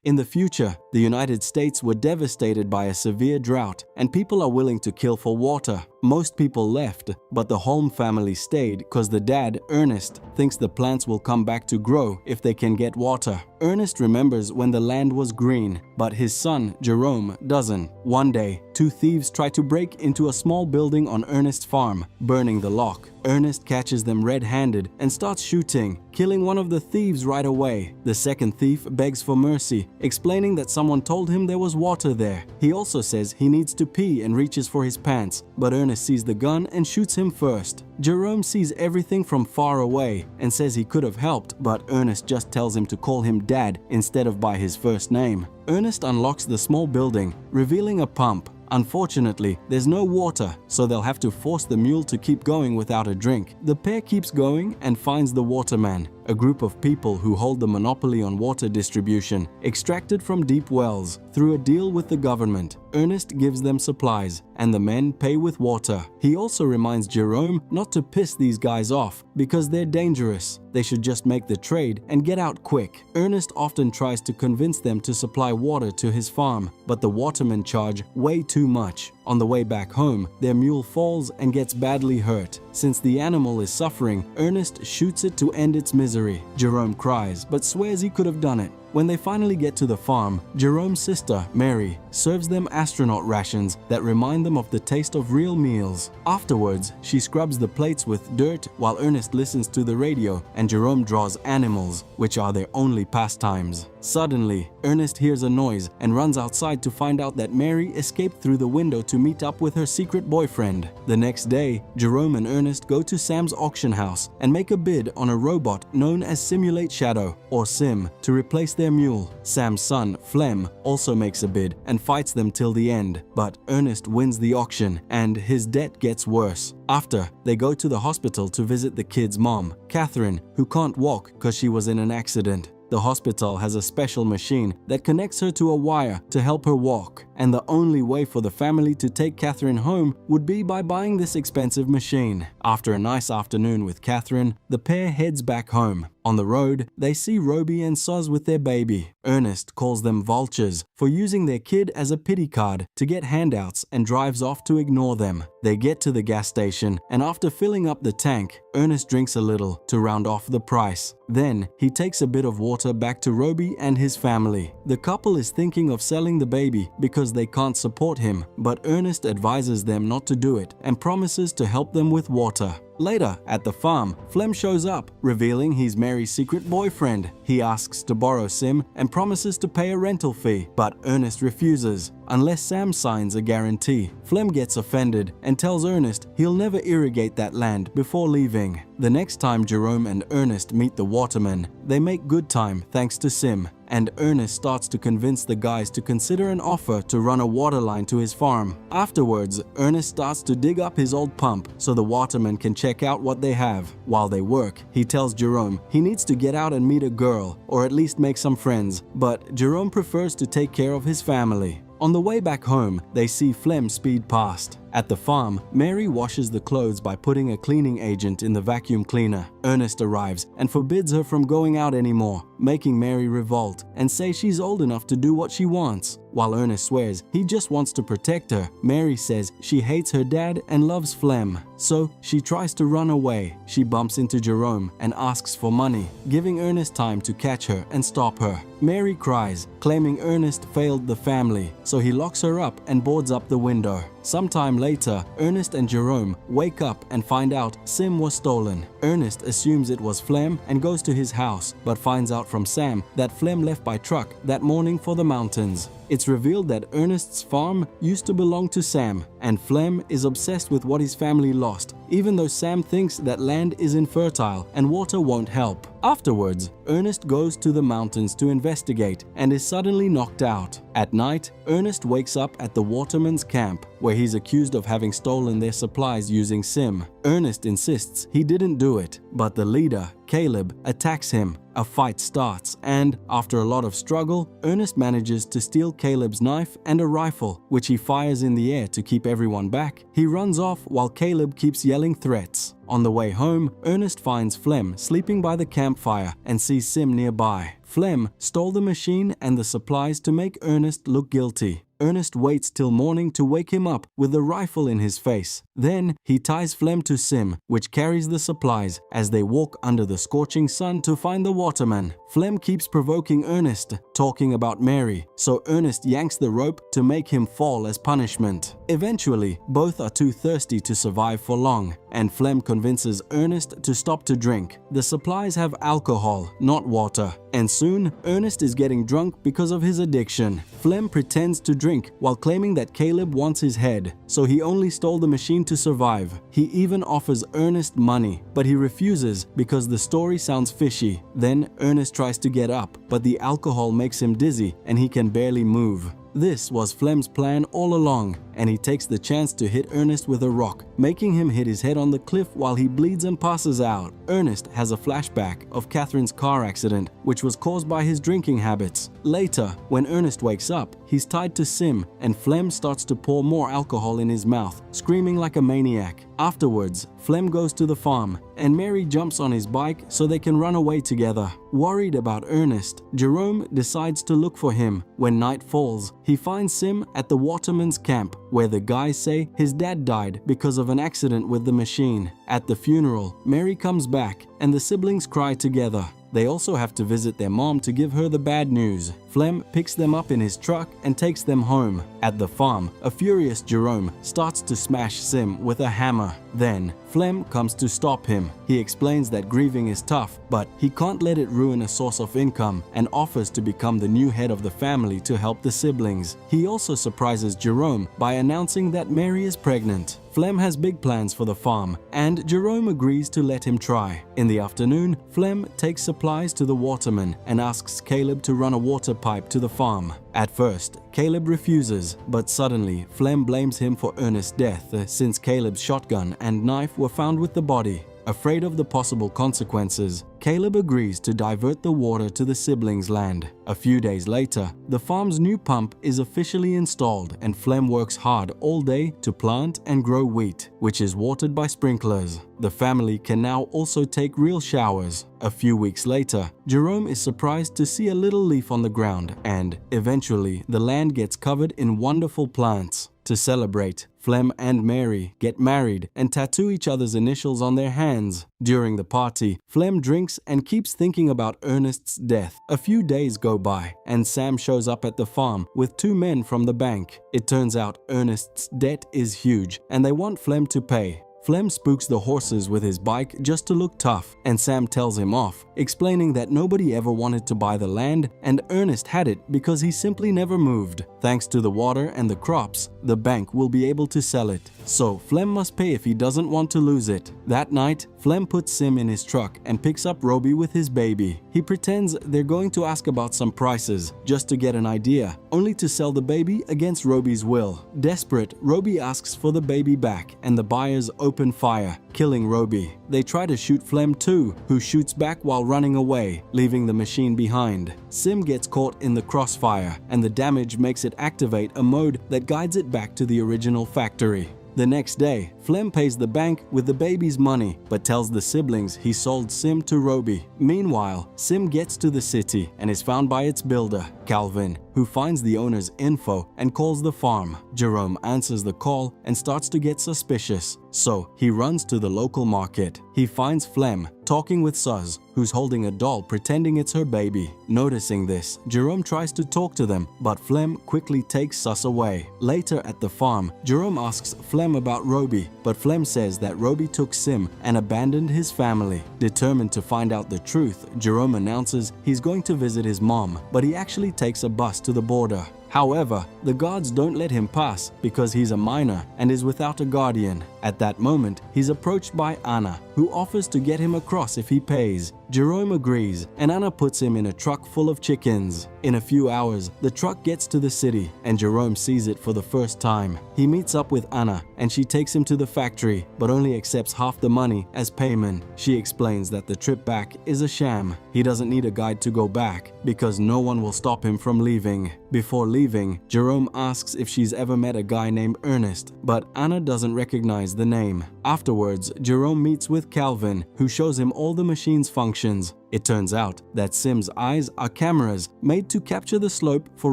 In the future, the United States were devastated by a severe drought, and people are willing to kill for water. Most people left, but the Holm family stayed because the dad, Ernest, thinks the plants will come back to grow if they can get water. Ernest remembers when the land was green, but his son, Jerome, doesn't. One day, two thieves try to break into a small building on Ernest's farm, burning the lock. Ernest catches them red-handed and starts shooting, killing one of the thieves right away. The second thief begs for mercy, explaining that someone told him there was water there. He also says he needs to pee and reaches for his pants, but Ernest sees the gun and shoots him first. Jerome sees everything from far away and says he could have helped, but Ernest just tells him to call him Dad instead of by his first name. Ernest unlocks the small building, revealing a pump. Unfortunately, there's no water, so they'll have to force the mule to keep going without a drink. The pair keeps going and finds the waterman, a group of people who hold the monopoly on water distribution, extracted from deep wells. Through a deal with the government, Ernest gives them supplies, and the men pay with water. He also reminds Jerome not to piss these guys off because they're dangerous. They should just make the trade and get out quick. Ernest often tries to convince them to supply water to his farm, but the watermen charge way too much. On the way back home, their mule falls and gets badly hurt. Since the animal is suffering, Ernest shoots it to end its misery. Jerome cries, but swears he could have done it. When they finally get to the farm, Jerome's sister, Mary, serves them astronaut rations that remind them of the taste of real meals. Afterwards, she scrubs the plates with dirt while Ernest listens to the radio and Jerome draws animals, which are their only pastimes. Suddenly, Ernest hears a noise and runs outside to find out that Mary escaped through the window to meet up with her secret boyfriend. The next day, Jerome and Ernest go to Sam's auction house and make a bid on a robot known as Simulate Shadow, or Sim, to replace their mule. Sam's son, Flem, also makes a bid and fights them till the end, but Ernest wins the auction and his debt gets worse. After, they go to the hospital to visit the kid's mom, Catherine, who can't walk because she was in an accident. The hospital has a special machine that connects her to a wire to help her walk, and the only way for the family to take Catherine home would be by buying this expensive machine. After a nice afternoon with Catherine, the pair heads back home. On the road, they see Roby and Soz with their baby. Ernest calls them vultures for using their kid as a pity card to get handouts and drives off to ignore them. They get to the gas station, and after filling up the tank, Ernest drinks a little to round off the price. Then, he takes a bit of water back to Roby and his family. The couple is thinking of selling the baby because they can't support him, but Ernest advises them not to do it and promises to help them with water. Later, at the farm, Flem shows up, revealing he's Mary's secret boyfriend. He asks to borrow Sim and promises to pay a rental fee, but Ernest refuses, unless Sam signs a guarantee. Flem gets offended and tells Ernest he'll never irrigate that land before leaving. The next time Jerome and Ernest meet the watermen, they make good time thanks to Sim, and Ernest starts to convince the guys to consider an offer to run a water line to his farm. Afterwards, Ernest starts to dig up his old pump so the watermen can check out what they have. While they work, he tells Jerome he needs to get out and meet a girl, or at least make some friends, but Jerome prefers to take care of his family. On the way back home, they see Flem speed past. At the farm, Mary washes the clothes by putting a cleaning agent in the vacuum cleaner. Ernest arrives and forbids her from going out anymore, making Mary revolt and say she's old enough to do what she wants. While Ernest swears he just wants to protect her, Mary says she hates her dad and loves Flem. So she tries to run away. She bumps into Jerome and asks for money, giving Ernest time to catch her and stop her. Mary cries, claiming Ernest failed the family, so he locks her up and boards up the window. Sometime later, Ernest and Jerome wake up and find out Sim was stolen. Ernest assumes it was Flem and goes to his house, but finds out from Sam that Flem left by truck that morning for the mountains. It's revealed that Ernest's farm used to belong to Sam, and Flem is obsessed with what his family lost, even though Sam thinks that land is infertile and water won't help. Afterwards, Ernest goes to the mountains to investigate and is suddenly knocked out. At night, Ernest wakes up at the watermen's camp, where he's accused of having stolen their supplies using Sim. Ernest insists he didn't do it, but the leader, Caleb, attacks him. A fight starts, and after a lot of struggle, Ernest manages to steal Caleb's knife and a rifle, which he fires in the air to keep everyone back. He runs off while Caleb keeps yelling threats. On the way home, Ernest finds Flem sleeping by the campfire and sees Sim nearby. Flem stole the machine and the supplies to make Ernest look guilty. Ernest waits till morning to wake him up with the rifle in his face. Then he ties Flem to Sim, which carries the supplies, as they walk under the scorching sun to find the waterman. Flem keeps provoking Ernest, talking about Mary, so Ernest yanks the rope to make him fall as punishment. Eventually, both are too thirsty to survive for long, and Flem convinces Ernest to stop to drink. The supplies have alcohol, not water, and soon Ernest is getting drunk because of his addiction. Flem pretends to drink while claiming that Caleb wants his head, so he only stole the machine to survive. He even offers Ernest money, but he refuses because the story sounds fishy. Then Ernest tries to get up, but the alcohol makes him dizzy and he can barely move. This was Flem's plan all along, and he takes the chance to hit Ernest with a rock, making him hit his head on the cliff while he bleeds and passes out. Ernest has a flashback of Catherine's car accident, which was caused by his drinking habits. Later, when Ernest wakes up, he's tied to Sim, and Flem starts to pour more alcohol in his mouth, screaming like a maniac. Afterwards, Flem goes to the farm, and Mary jumps on his bike so they can run away together. Worried about Ernest, Jerome decides to look for him. When night falls, he finds Sim at the waterman's camp, where the guys say his dad died because of an accident with the machine. At the funeral, Mary comes back, and the siblings cry together. They also have to visit their mom to give her the bad news. Flem picks them up in his truck and takes them home. At the farm, a furious Jerome starts to smash Sim with a hammer. Then, Flem comes to stop him. He explains that grieving is tough, but he can't let it ruin a source of income, and offers to become the new head of the family to help the siblings. He also surprises Jerome by announcing that Mary is pregnant. Flem has big plans for the farm, and Jerome agrees to let him try. In the afternoon, Flem takes supplies to the waterman and asks Caleb to run a water pipe to the farm. At first, Caleb refuses, but suddenly Flem blames him for Ernest's death since Caleb's shotgun and knife were found with the body. Afraid of the possible consequences, Caleb agrees to divert the water to the siblings' land. A few days later, the farm's new pump is officially installed, and Flem works hard all day to plant and grow wheat, which is watered by sprinklers. The family can now also take real showers. A few weeks later, Jerome is surprised to see a little leaf on the ground, and eventually the land gets covered in wonderful plants. To celebrate, Flem and Mary get married and tattoo each other's initials on their hands. During the party, Flem drinks and keeps thinking about Ernest's death. A few days go by, and Sam shows up at the farm with two men from the bank. It turns out Ernest's debt is huge, and they want Flem to pay. Flem spooks the horses with his bike just to look tough, and Sam tells him off, explaining that nobody ever wanted to buy the land and Ernest had it because he simply never moved. Thanks to the water and the crops, the bank will be able to sell it. So Flem must pay if he doesn't want to lose it. That night, Flem puts Sim in his truck and picks up Roby with his baby. He pretends they're going to ask about some prices just to get an idea, only to sell the baby against Roby's will. Desperate, Roby asks for the baby back, and the buyers open fire, killing Roby. They try to shoot Flem too, who shoots back while running away, leaving the machine behind. Sim gets caught in the crossfire, and the damage makes it activate a mode that guides it back to the original factory. The next day, Flem pays the bank with the baby's money, but tells the siblings he sold Sim to Roby. Meanwhile, Sim gets to the city and is found by its builder, Calvin, who finds the owner's info and calls the farm. Jerome answers the call and starts to get suspicious, so he runs to the local market. He finds Flem talking with Suz, who's holding a doll pretending it's her baby. Noticing this, Jerome tries to talk to them, but Flem quickly takes Suz away. Later at the farm, Jerome asks Flem about Roby, but Flem says that Roby took Sim and abandoned his family. Determined to find out the truth, Jerome announces he's going to visit his mom, but he actually takes a bus to the border. However, the guards don't let him pass because he's a minor and is without a guardian. At that moment, he's approached by Anna, who offers to get him across if he pays. Jerome agrees, and Anna puts him in a truck full of chickens. In a few hours, the truck gets to the city, and Jerome sees it for the first time. He meets up with Anna, and she takes him to the factory, but only accepts half the money as payment. She explains that the trip back is a sham. He doesn't need a guide to go back, because no one will stop him from leaving. Before leaving, Jerome asks if she's ever met a guy named Ernest, but Anna doesn't recognize the name. Afterwards, Jerome meets with Calvin, who shows him all the machine's functions. It turns out that Sim's eyes are cameras made to capture the slope for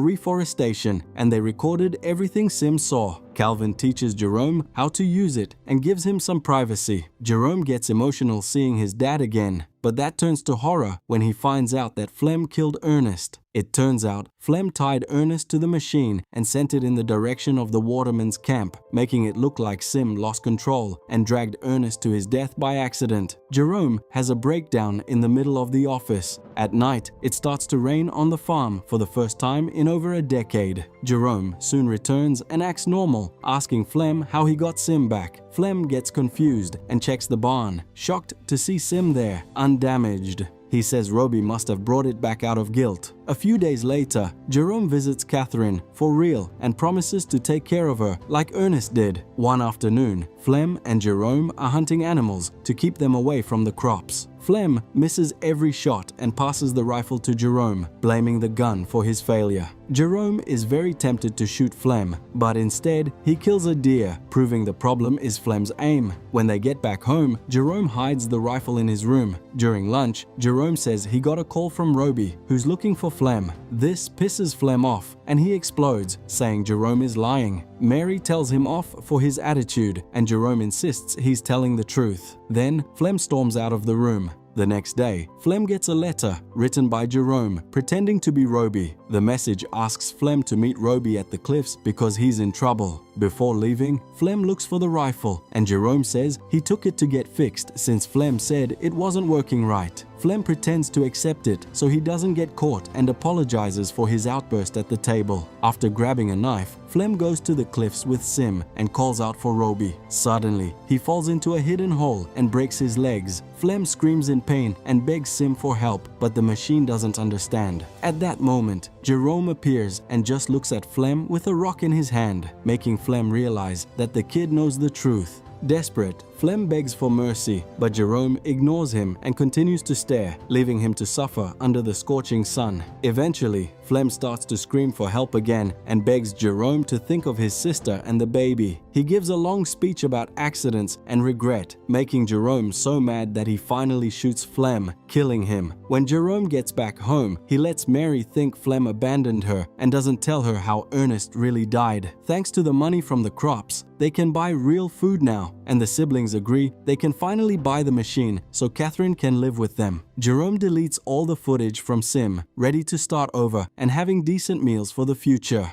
reforestation, and they recorded everything Sim saw. Calvin teaches Jerome how to use it and gives him some privacy. Jerome gets emotional seeing his dad again, but that turns to horror when he finds out that Flem killed Ernest. It turns out Flem tied Ernest to the machine and sent it in the direction of the waterman's camp, making it look like Sim lost control and dragged Ernest to his death by accident. Jerome has a breakdown in the middle of the office. At night, it starts to rain on the farm for the first time in over a decade. Jerome soon returns and acts normal, asking Flem how he got Sim back. Flem gets confused and checks the barn, shocked to see Sim there, undamaged. He says Roby must have brought it back out of guilt. A few days later, Jerome visits Catherine for real and promises to take care of her like Ernest did. One afternoon, Flem and Jerome are hunting animals to keep them away from the crops. Flem misses every shot and passes the rifle to Jerome, blaming the gun for his failure. Jerome is very tempted to shoot Flem, but instead he kills a deer, proving the problem is Flem's aim. When they get back home, Jerome hides the rifle in his room. During lunch, Jerome says he got a call from Roby, who's looking for Flem. This pisses Flem off, and he explodes, saying Jerome is lying. Mary tells him off for his attitude, and Jerome insists he's telling the truth. Then, Flem storms out of the room. The next day, Flem gets a letter written by Jerome pretending to be Roby. The message asks Flem to meet Roby at the cliffs because he's in trouble. Before leaving, Flem looks for the rifle, and Jerome says he took it to get fixed since Flem said it wasn't working right. Flem pretends to accept it so he doesn't get caught and apologizes for his outburst at the table. After grabbing a knife, Flem goes to the cliffs with Sim and calls out for Roby. Suddenly, he falls into a hidden hole and breaks his legs. Flem screams in pain and begs Sim for help, but the machine doesn't understand. At that moment, Jerome appears and just looks at Flem with a rock in his hand, making Flem realize that the kid knows the truth. Desperate, Flem begs for mercy, but Jerome ignores him and continues to stare, leaving him to suffer under the scorching sun. Eventually, Flem starts to scream for help again and begs Jerome to think of his sister and the baby. He gives a long speech about accidents and regret, making Jerome so mad that he finally shoots Flem, killing him. When Jerome gets back home, he lets Mary think Flem abandoned her and doesn't tell her how Ernest really died. Thanks to the money from the crops, they can buy real food now, and the siblings agree they can finally buy the machine so Catherine can live with them. Jerome deletes all the footage from Sim, ready to start over and having decent meals for the future.